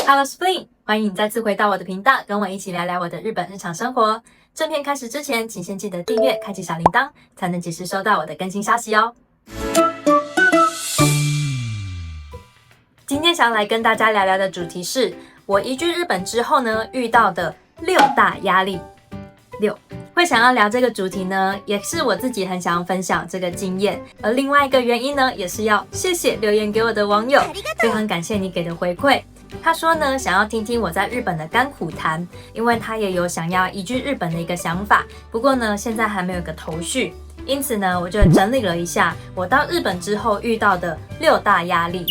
Hello Spring， 欢迎你再次回到我的频道，跟我一起聊聊我的日本日常生活。正片开始之前，请先记得订阅、开启小铃铛，才能及时收到我的更新消息哦。今天想要来跟大家聊聊的主题是我移居日本之后呢，遇到的6大压力。会想要聊这个主题呢，也是我自己很想要分享这个经验，而另外一个原因呢，也是要谢谢留言给我的网友，非常感谢你给的回馈。他说呢，想要听听我在日本的甘苦谈，因为他也有想要移居日本的一个想法，不过呢，现在还没有一个头绪，因此呢，我就整理了一下我到日本之后遇到的6大压力，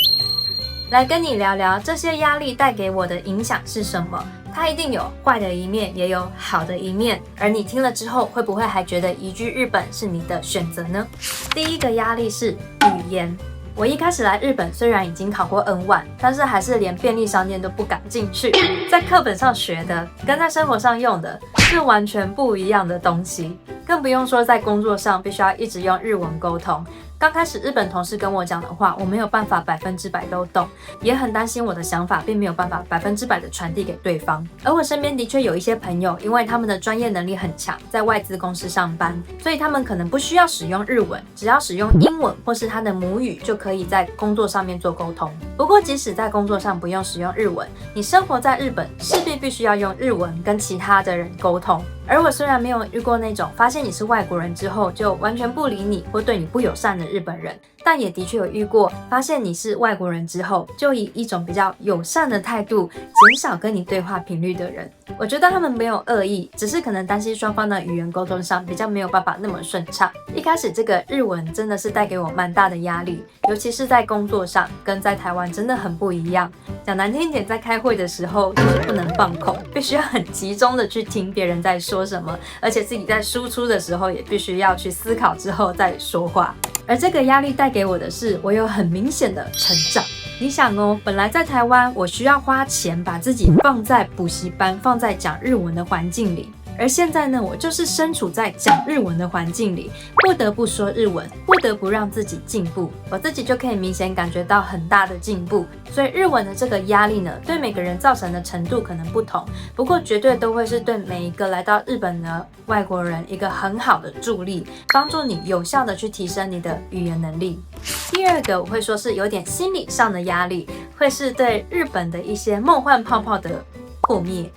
来跟你聊聊这些压力带给我的影响是什么。它一定有坏的一面，也有好的一面，而你听了之后，会不会还觉得移居日本是你的选择呢？第一个压力是语言。我一开始来日本，虽然已经考过 N1， 但是还是连便利商店都不敢进去。在课本上学的，跟在生活上用的是完全不一样的东西，更不用说在工作上必须要一直用日文沟通。刚开始日本同事跟我讲的话，我没有办法100%都懂，也很担心我的想法并没有办法100%的传递给对方。而我身边的确有一些朋友，因为他们的专业能力很强，在外资公司上班，所以他们可能不需要使用日文，只要使用英文或是他的母语，就可以在工作上面做沟通。不过即使在工作上不用使用日文，你生活在日本势必须要用日文跟其他的人沟通。而我虽然没有遇过那种发现你是外国人之后就完全不理你或对你不友善的日本人，但也的确有遇过发现你是外国人之后就以一种比较友善的态度减少跟你对话频率的人。我觉得他们没有恶意，只是可能担心双方的语言沟通上比较没有办法那么顺畅。一开始这个日文真的是带给我蛮大的压力，尤其是在工作上跟在台湾真的很不一样。讲难听一点，在开会的时候就是不能放空，必须要很集中的去听别人在说什么，而且自己在输出的时候也必须要去思考之后再说话。而这个压力带给我的是，我有很明显的成长。你想哦，本来在台湾我需要花钱把自己放在补习班，放在讲日文的环境里，而现在呢，我就是身处在讲日文的环境里，不得不说日文，不得不让自己进步，我自己就可以明显感觉到很大的进步。所以日文的这个压力呢，对每个人造成的程度可能不同，不过绝对都会是对每一个来到日本的外国人一个很好的助力，帮助你有效的去提升你的语言能力。第二个我会说是有点心理上的压力，会是对日本的一些梦幻泡泡的破灭。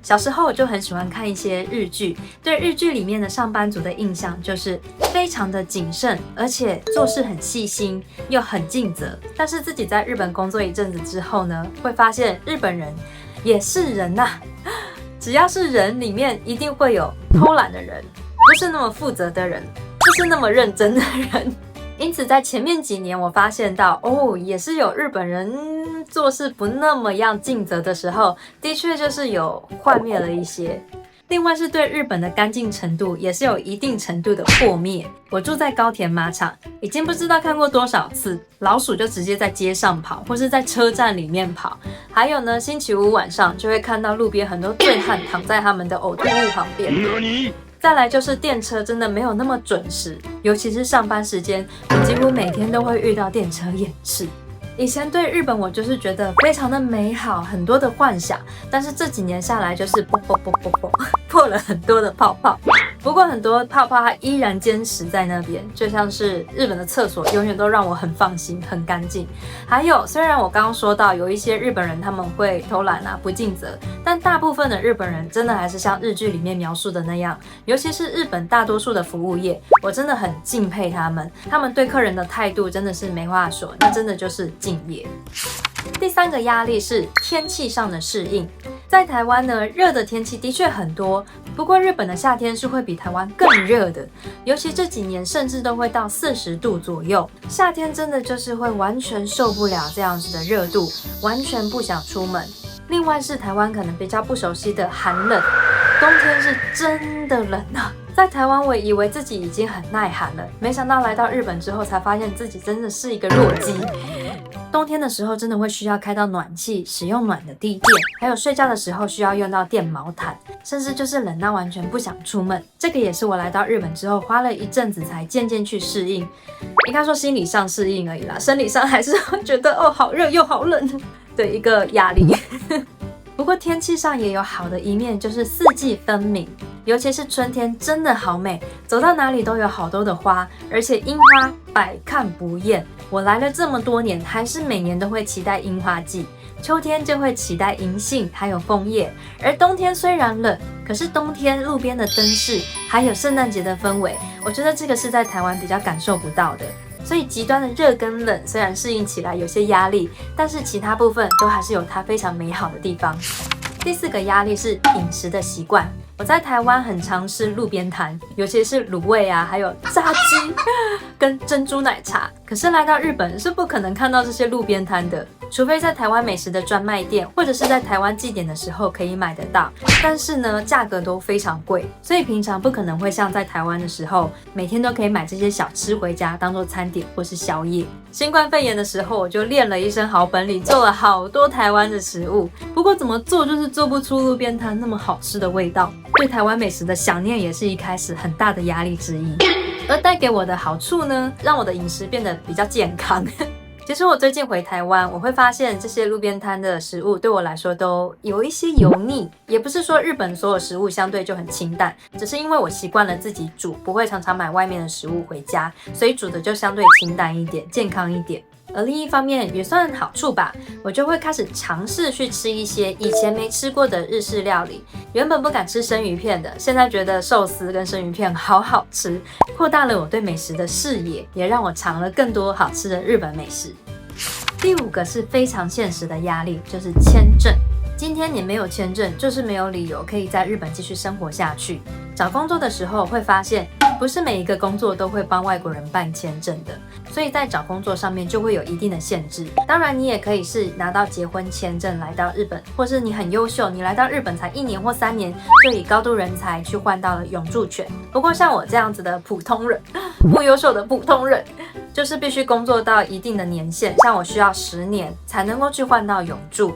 小时候我就很喜欢看一些日剧，对日剧里面的上班族的印象就是非常的谨慎，而且做事很细心，又很尽责。但是自己在日本工作一阵子之后呢，会发现日本人也是人呐，只要是人里面一定会有偷懒的人，不是那么负责的人，不是那么认真的人。因此在前面几年我发现到也是有日本人做事不那么样尽责的时候，的确就是有幻灭了一些。另外是对日本的干净程度也是有一定程度的破灭。我住在高田马场，已经不知道看过多少次老鼠就直接在街上跑，或是在车站里面跑。还有呢，星期五晚上就会看到路边很多醉汉躺在他们的呕吐物旁边。再来就是电车真的没有那么准时，尤其是上班时间，我几乎每天都会遇到电车延迟。以前对日本我就是觉得非常的美好，很多的幻想，但是这几年下来就是破了很多的泡泡。不过很多泡泡它依然坚持在那边，就像是日本的厕所永远都让我很放心，很干净。还有虽然我刚刚说到有一些日本人他们会偷懒啊，不尽责，但大部分的日本人真的还是像日剧里面描述的那样，尤其是日本大多数的服务业，我真的很敬佩他们，他们对客人的态度真的是没话说，那真的就是敬业。第三个压力是天气上的适应。在台湾呢，热的天气的确很多，不过日本的夏天是会比台湾更热的，尤其这几年甚至都会到40度左右。夏天真的就是会完全受不了这样子的热度，完全不想出门。另外是台湾可能比较不熟悉的寒冷，冬天是真的冷啊。在台湾我以为自己已经很耐寒了，没想到来到日本之后才发现自己真的是一个弱鸡。冬天的时候真的会需要开到暖气，使用暖的地垫，还有睡觉的时候需要用到电毛毯，甚至就是冷到完全不想出门。这个也是我来到日本之后花了一阵子才渐渐去适应，应该说心理上适应而已啦，生理上还是会觉得好热又好冷。的一个压力。不过天气上也有好的一面，就是四季分明，尤其是春天真的好美，走到哪里都有好多的花，而且樱花百看不厌。我来了这么多年，还是每年都会期待樱花季，秋天就会期待银杏还有枫叶，而冬天虽然冷，可是冬天路边的灯饰还有圣诞节的氛围，我觉得这个是在台湾比较感受不到的。所以极端的热跟冷虽然适应起来有些压力，但是其他部分都还是有它非常美好的地方。第四个压力是饮食的习惯。我在台湾很常吃路边摊，尤其是卤味啊，还有炸鸡跟珍珠奶茶。可是来到日本是不可能看到这些路边摊的，除非在台湾美食的专卖店，或者是在台湾祭典的时候可以买得到。但是呢，价格都非常贵，所以平常不可能会像在台湾的时候，每天都可以买这些小吃回家当做餐点或是宵夜。新冠肺炎的时候，我就练了一身好本领，做了好多台湾的食物。不过怎么做就是做不出路边摊那么好吃的味道。对台湾美食的想念也是一开始很大的压力之一。而带给我的好处呢，让我的饮食变得比较健康。其实我最近回台湾，我会发现这些路边摊的食物对我来说都有一些油腻。也不是说日本所有食物相对就很清淡，只是因为我习惯了自己煮，不会常常买外面的食物回家，所以煮的就相对清淡一点，健康一点。而另一方面也算好处吧，我就会开始尝试去吃一些以前没吃过的日式料理。原本不敢吃生鱼片的，现在觉得寿司跟生鱼片好好吃，扩大了我对美食的视野，也让我尝了更多好吃的日本美食。第五个是非常现实的压力，就是签证。今天你没有签证，就是没有理由可以在日本继续生活下去。找工作的时候会发现，不是每一个工作都会帮外国人办签证的，所以在找工作上面就会有一定的限制。当然，你也可以是拿到结婚签证来到日本，或是你很优秀，你来到日本才1年或3年，就以高度人才去换到了永住权。不过像我这样子的普通人，不优秀的普通人，就是必须工作到一定的年限，像我需要10年才能够去换到永住。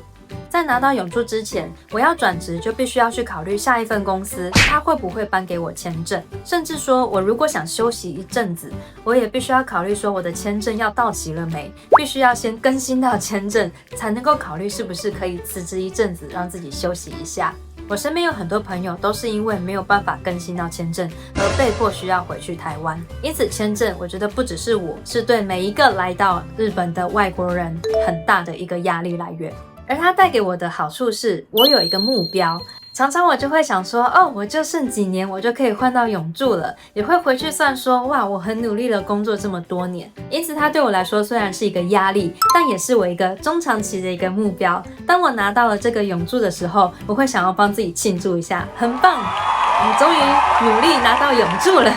在拿到永住之前，我要转职就必须要去考虑下一份公司他会不会颁给我签证，甚至说我如果想休息一阵子，我也必须要考虑说我的签证要到期了没，必须要先更新到签证，才能够考虑是不是可以辞职一阵子，让自己休息一下。我身边有很多朋友都是因为没有办法更新到签证而被迫需要回去台湾，因此签证我觉得不只是我，是对每一个来到日本的外国人很大的一个压力来源。而它带给我的好处是，我有一个目标，常常我就会想说，哦，我就剩几年我就可以换到永住了，也会回去算说，哇，我很努力了工作这么多年。因此它对我来说虽然是一个压力，但也是我一个中长期的一个目标。当我拿到了这个永住的时候，我会想要帮自己庆祝一下，很棒，我终于努力拿到永住了。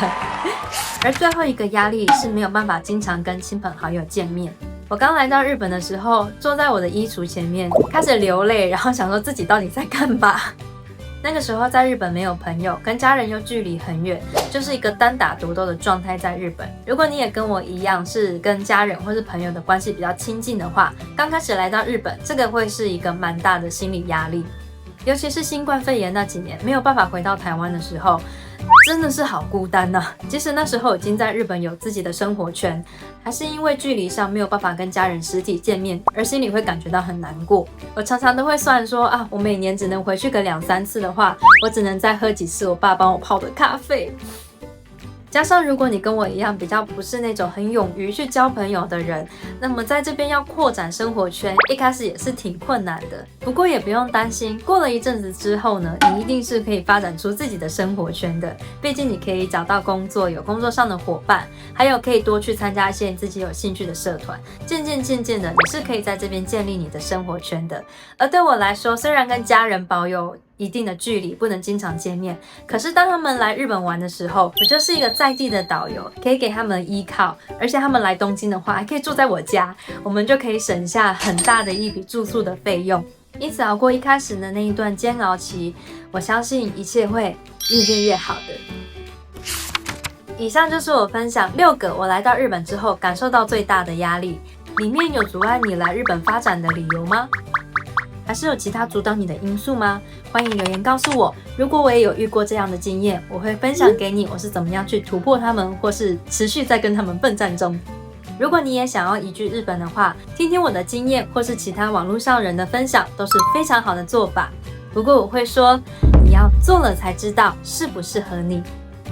而最后一个压力是没有办法经常跟亲朋好友见面。我刚来到日本的时候，坐在我的衣橱前面开始流泪，然后想说自己到底在干嘛。那个时候在日本没有朋友，跟家人又距离很远，就是一个单打独斗的状态在日本。如果你也跟我一样是跟家人或是朋友的关系比较亲近的话，刚开始来到日本，这个会是一个蛮大的心理压力。尤其是新冠肺炎那几年没有办法回到台湾的时候，真的是好孤单啊。即使那时候已经在日本有自己的生活圈，还是因为距离上没有办法跟家人实体见面，而心里会感觉到很难过。我常常都会算说啊，我每年只能回去个2-3次的话，我只能再喝几次我爸帮我泡的咖啡。加上如果你跟我一样比较不是那种很勇于去交朋友的人，那么在这边要扩展生活圈，一开始也是挺困难的。不过也不用担心，过了一阵子之后呢，你一定是可以发展出自己的生活圈的。毕竟你可以找到工作，有工作上的伙伴，还有可以多去参加一些你自己有兴趣的社团。渐渐的，你是可以在这边建立你的生活圈的。而对我来说，虽然跟家人保有一定的距离，不能经常见面，可是当他们来日本玩的时候，我就是一个在地的导游，可以给他们依靠。而且他们来东京的话，还可以住在我家，我们就可以省下很大的一笔住宿的费用。因此熬过一开始的那一段煎熬期，我相信一切会越变越好的。以上就是我分享6个我来到日本之后感受到最大的压力，里面有阻碍你来日本发展的理由吗？还是有其他阻挡你的因素吗？欢迎留言告诉我。如果我也有遇过这样的经验，我会分享给你我是怎么样去突破他们，或是持续在跟他们奋战中。如果你也想要移居日本的话，听听我的经验或是其他网络上人的分享都是非常好的做法。不过我会说，你要做了才知道适不适合你。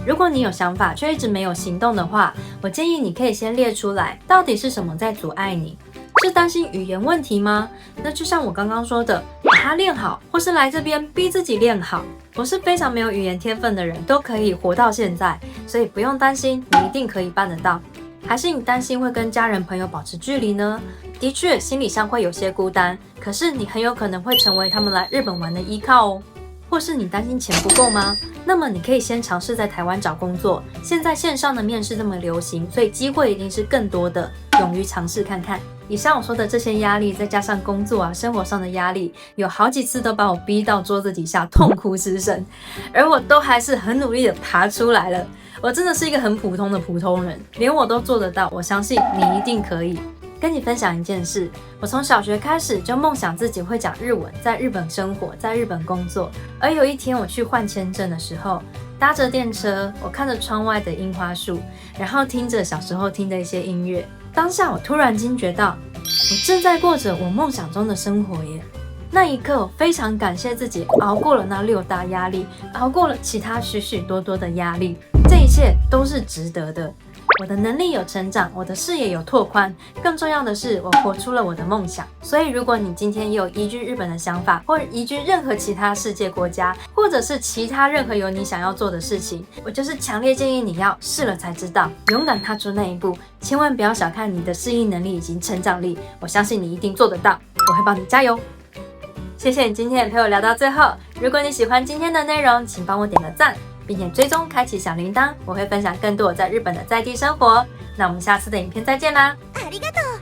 如果你有想法却一直没有行动的话，我建议你可以先列出来，到底是什么在阻碍你？是担心语言问题吗？那就像我刚刚说的，把它练好，或是来这边逼自己练好。我是非常没有语言天分的人，都可以活到现在，所以不用担心，你一定可以办得到。还是你担心会跟家人朋友保持距离呢？的确，心理上会有些孤单，可是你很有可能会成为他们来日本玩的依靠哦。或是你担心钱不够吗？那么你可以先尝试在台湾找工作。现在线上的面试这么流行，所以机会一定是更多的，勇于尝试看看。以上我说的这些压力，再加上工作啊、生活上的压力，有好几次都把我逼到桌子底下痛哭失声，而我都还是很努力的爬出来了。我真的是一个很普通的普通人，连我都做得到，我相信你一定可以。跟你分享一件事，我从小学开始就梦想自己会讲日文，在日本生活，在日本工作。而有一天我去换签证的时候，搭着电车，我看着窗外的樱花树，然后听着小时候听的一些音乐。当下我突然惊觉到，我正在过着我梦想中的生活耶。那一刻，我非常感谢自己熬过了那6大压力，熬过了其他许许多多的压力，这一切都是值得的。我的能力有成长，我的视野有拓宽，更重要的是，我活出了我的梦想。所以，如果你今天也有移居日本的想法，或者移居任何其他世界国家，或者是其他任何有你想要做的事情，我就是强烈建议你要试了才知道，勇敢踏出那一步，千万不要小看你的适应能力以及成长力，我相信你一定做得到，我会帮你加油。谢谢你今天陪我聊到最后，如果你喜欢今天的内容，请帮我点个赞，并且追踪开启小铃铛，我会分享更多我在日本的在地生活。那我们下次的影片再见啦！ありがとう。